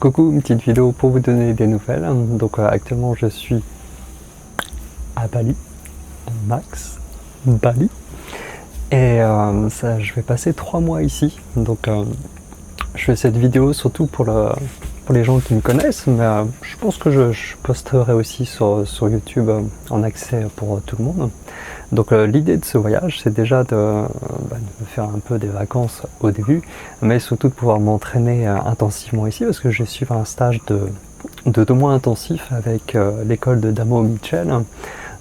Coucou, une petite vidéo pour vous donner des nouvelles. Donc actuellement je suis à Bali, Max, Bali. Et je vais passer 3 mois ici. Donc je fais cette vidéo surtout pour les gens qui me connaissent, mais je pense que je posterai aussi sur YouTube en accès pour tout le monde. Donc l'idée de ce voyage, c'est déjà de faire un peu des vacances au début, mais surtout de pouvoir m'entraîner intensivement ici, parce que je vais suivre un stage de 2 mois intensif avec l'école de Damo Mitchell.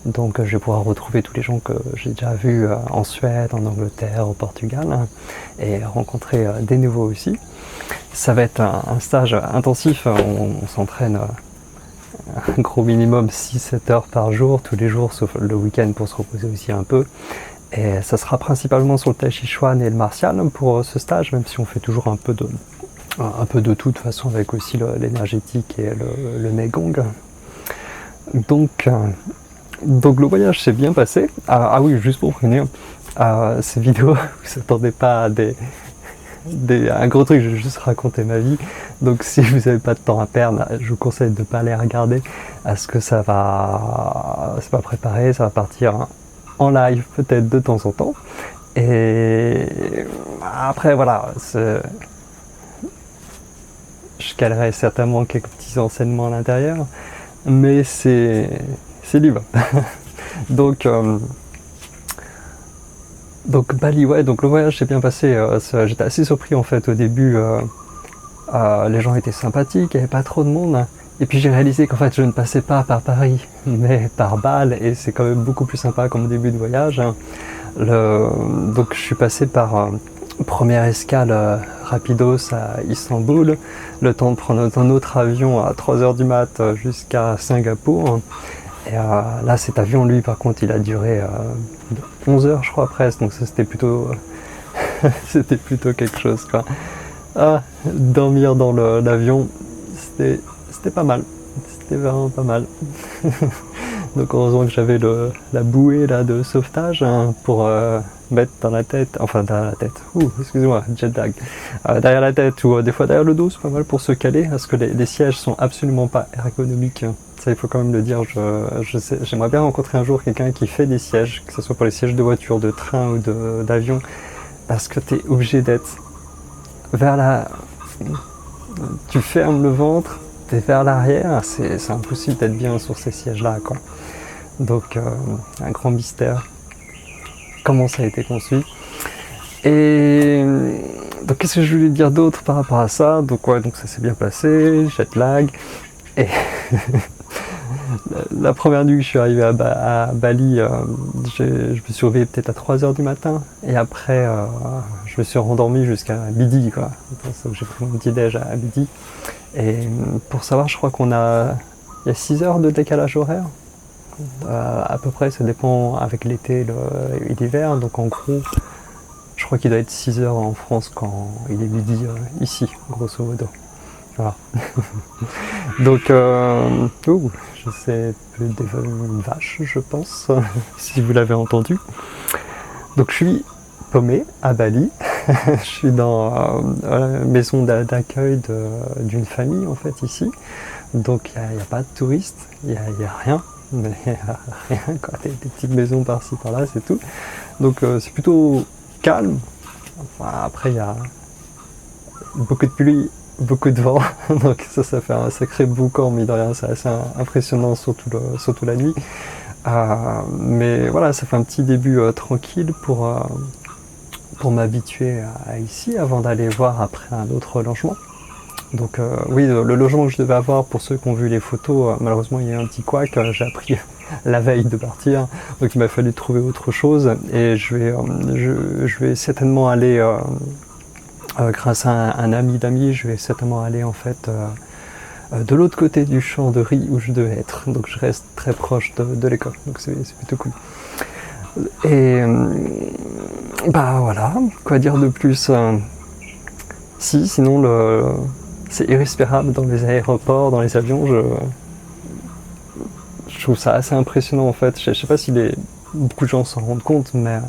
Donc je vais pouvoir retrouver tous les gens que j'ai déjà vus en Suède, en Angleterre, au Portugal, et rencontrer des nouveaux aussi. Ça va être un stage intensif, on s'entraîne un gros minimum 6-7 heures par jour, tous les jours, sauf le week-end pour se reposer aussi un peu. Et ça sera principalement sur le Tai Chi Chuan et le martial pour ce stage, même si on fait toujours un peu de tout, de toute façon, avec aussi l'énergétique et le Neigong. Donc le voyage s'est bien passé. Ah oui, juste pour prévenir, ces vidéos, vous ne s'attendez pas à un gros truc, je vais juste raconter ma vie. Donc si vous n'avez pas de temps à perdre, je vous conseille de ne pas les regarder, parce que c'est pas préparé, ça va partir en live peut-être de temps en temps. Et après voilà, je calerai certainement quelques petits enseignements à l'intérieur, mais c'est libre. Donc Bali, ouais, donc le voyage s'est bien passé. J'étais assez surpris en fait au début. Les gens étaient sympathiques, il n'y avait pas trop de monde. Et puis j'ai réalisé qu'en fait je ne passais pas par Paris, mais par Bâle, et c'est quand même beaucoup plus sympa comme début de voyage. Donc je suis passé par première escale rapidos à Istanbul, le temps de prendre un autre avion à 3h du mat jusqu'à Singapour. Et là cet avion, lui par contre, il a duré 11 heures je crois presque, donc ça c'était plutôt c'était plutôt quelque chose quoi. Dormir dans l'avion, c'était pas mal, c'était vraiment pas mal. Donc heureusement que j'avais la bouée là de sauvetage pour mettre dans la tête, enfin derrière la tête, excusez-moi, jet lag, derrière la tête ou des fois derrière le dos, c'est pas mal pour se caler, parce que les sièges sont absolument pas ergonomiques. Ça, il faut quand même le dire. J'aimerais bien rencontrer un jour quelqu'un qui fait des sièges, que ce soit pour les sièges de voiture, de train ou d'avion, parce que tu es obligé d'être vers tu fermes le ventre, tu es vers l'arrière, c'est impossible d'être bien sur ces sièges-là, quoi. Donc, un grand mystère. Comment ça a été conçu. Et donc, qu'est-ce que je voulais dire d'autre par rapport à ça? Donc, ouais, donc ça s'est bien passé, jet lag. Et la première nuit que je suis arrivé à Bali, je me suis réveillé peut-être à 3h du matin, et après je me suis rendormi jusqu'à midi, quoi. Donc j'ai pris mon petit déj à midi. Et pour savoir, je crois il y a 6 heures de décalage horaire, à peu près, ça dépend avec l'été et l'hiver. Donc en gros, je crois qu'il doit être 6 heures en France quand il est midi ici, grosso modo. Voilà. Donc, je sais plus une vache, je pense, si vous l'avez entendu. Donc, je suis paumé à Bali. Je suis dans la maison d'accueil d'une famille, en fait, ici. Donc, il n'y a pas de touristes, il n'y a rien. Mais rien, quoi. Des petites maisons par-ci, par-là, c'est tout. Donc, c'est plutôt calme. Enfin, après, il y a beaucoup de pluie, beaucoup de vent, donc ça fait un sacré boucan, mais de rien, c'est assez impressionnant, surtout la nuit. Mais voilà, ça fait un petit début tranquille pour m'habituer à ici, avant d'aller voir après un autre logement. Donc oui, le logement que je devais avoir, pour ceux qui ont vu les photos, malheureusement il y a eu un petit couac, j'ai appris la veille de partir, donc il m'a fallu trouver autre chose, et je vais certainement aller... grâce à un ami d'amis, je vais certainement aller en fait de l'autre côté du champ de riz où je devais être. Donc je reste très proche de l'école, donc c'est plutôt cool. Et voilà, quoi dire de plus sinon c'est irrespirable dans les aéroports, dans les avions. Je trouve ça assez impressionnant en fait. Je sais pas si beaucoup de gens s'en rendent compte, mais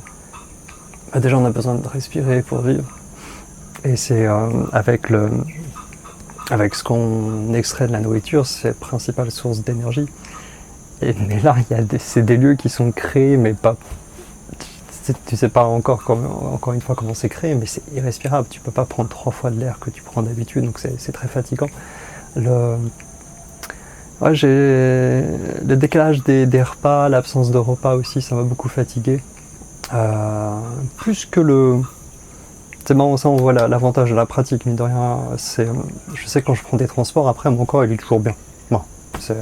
déjà on a besoin de respirer pour vivre. Et c'est avec avec ce qu'on extrait de la nourriture, c'est la principale source d'énergie. Mais là, c'est des lieux qui sont créés, mais pas... Tu sais pas encore une fois comment c'est créé, mais c'est irrespirable. Tu peux pas prendre 3 fois de l'air que tu prends d'habitude, donc c'est très fatigant. Ouais, le décalage des repas, l'absence de repas aussi, ça m'a beaucoup fatigué. Plus que le... C'est marrant, ça on voit l'avantage de la pratique, mine de rien. Je sais que quand je prends des transports, après mon corps il est toujours bien. Bon, c'est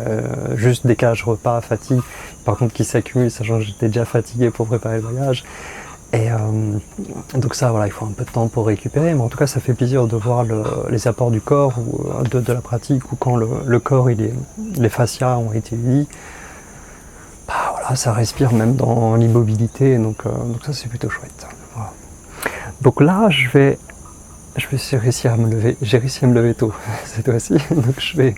juste décalage repas, fatigue. Par contre qui s'accumule, sachant que j'étais déjà fatigué pour préparer le voyage. Et donc ça, voilà, il faut un peu de temps pour récupérer, mais en tout cas ça fait plaisir de voir les apports du corps ou de la pratique, ou quand le corps, les fascias ont été unis, bah voilà, ça respire même dans l'immobilité, donc ça c'est plutôt chouette. Voilà. Donc là, j'ai réussi à me lever tôt cette fois-ci, donc je vais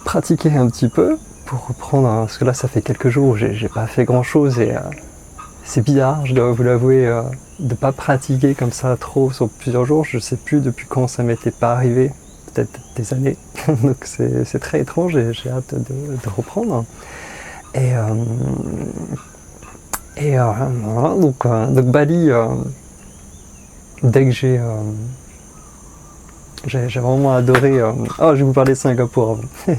pratiquer un petit peu pour reprendre, parce que là ça fait quelques jours où j'ai pas fait grand chose et c'est bizarre, je dois vous l'avouer, de ne pas pratiquer comme ça trop sur plusieurs jours. Je ne sais plus depuis quand ça m'était pas arrivé, peut-être des années. Donc c'est très étrange et j'ai hâte de reprendre. Et voilà, donc Bali, dès que j'ai vraiment adoré... Oh, je vais vous parler de Singapour avant.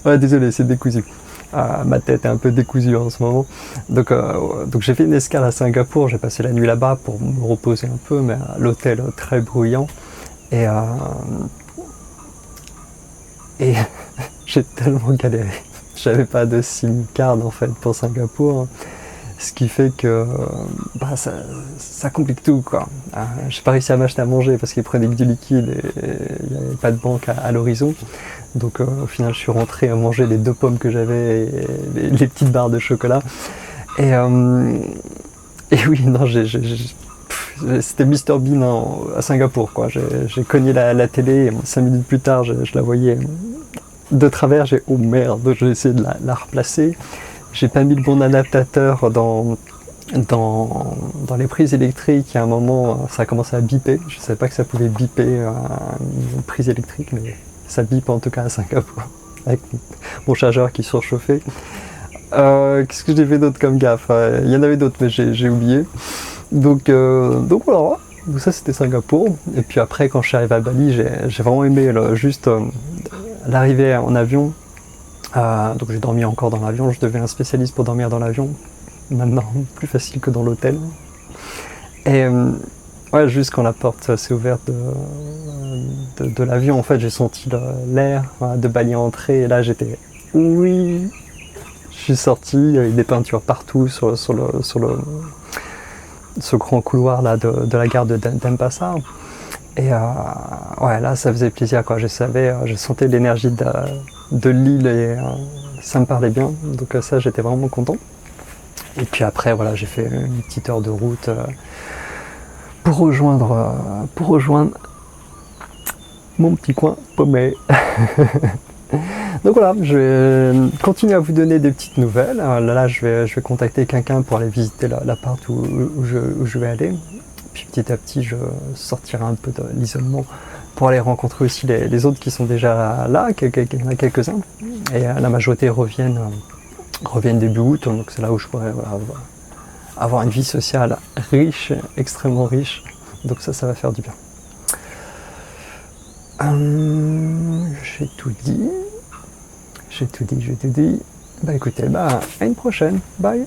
Ouais, désolé, c'est décousu. Ma tête est un peu décousue en ce moment. Donc j'ai fait une escale à Singapour, j'ai passé la nuit là-bas pour me reposer un peu, mais à l'hôtel très bruyant. Et j'ai tellement galéré. J'avais pas de SIM card en fait pour Singapour. Ce qui fait que ça complique tout, quoi. J'ai pas réussi à m'acheter à manger parce qu'ils prenaient que du liquide et il n'y avait pas de banque à l'horizon. Donc au final je suis rentré à manger les 2 pommes que j'avais et les petites barres de chocolat. Et oui, non, c'était Mr Bean à Singapour, quoi. J'ai cogné la télé et 5 minutes plus tard je la voyais de travers. J'ai oh merde, j'ai essayé de la replacer. J'ai pas mis le bon adaptateur dans les prises électriques. À un moment, ça a commencé à biper. Je savais pas que ça pouvait biper une prise électrique, mais ça bip en tout cas à Singapour, avec mon chargeur qui surchauffait. Qu'est-ce que j'ai fait d'autre comme gaffe? Il y en avait d'autres, mais j'ai oublié. Donc voilà. Donc ça c'était Singapour. Et puis après, quand je suis arrivé à Bali, j'ai vraiment aimé juste l'arrivée en avion. Donc j'ai dormi encore dans l'avion, je deviens un spécialiste pour dormir dans l'avion, maintenant plus facile que dans l'hôtel. Et ouais, juste quand la porte s'est ouverte de l'avion, en fait j'ai senti l'air de Bali entrer, et là j'étais oui, je suis sorti, il y avait des peintures partout sur ce grand couloir là de la gare de Denpasar. Et ouais, là ça faisait plaisir, quoi. Je sentais l'énergie de l'île et ça me parlait bien, donc ça j'étais vraiment content. Et puis après voilà, j'ai fait une petite heure de route pour rejoindre mon petit coin paumé. Donc voilà, je vais continuer à vous donner des petites nouvelles. Là je vais contacter quelqu'un pour aller visiter l'appart où je vais aller. Puis petit à petit, je sortirai un peu de l'isolement pour aller rencontrer aussi les autres qui sont déjà là, il y en a quelques-uns. Et la majorité reviennent début août, donc c'est là où je pourrais avoir une vie sociale riche, extrêmement riche. Donc ça va faire du bien. J'ai tout dit. Bah écoutez, à une prochaine. Bye.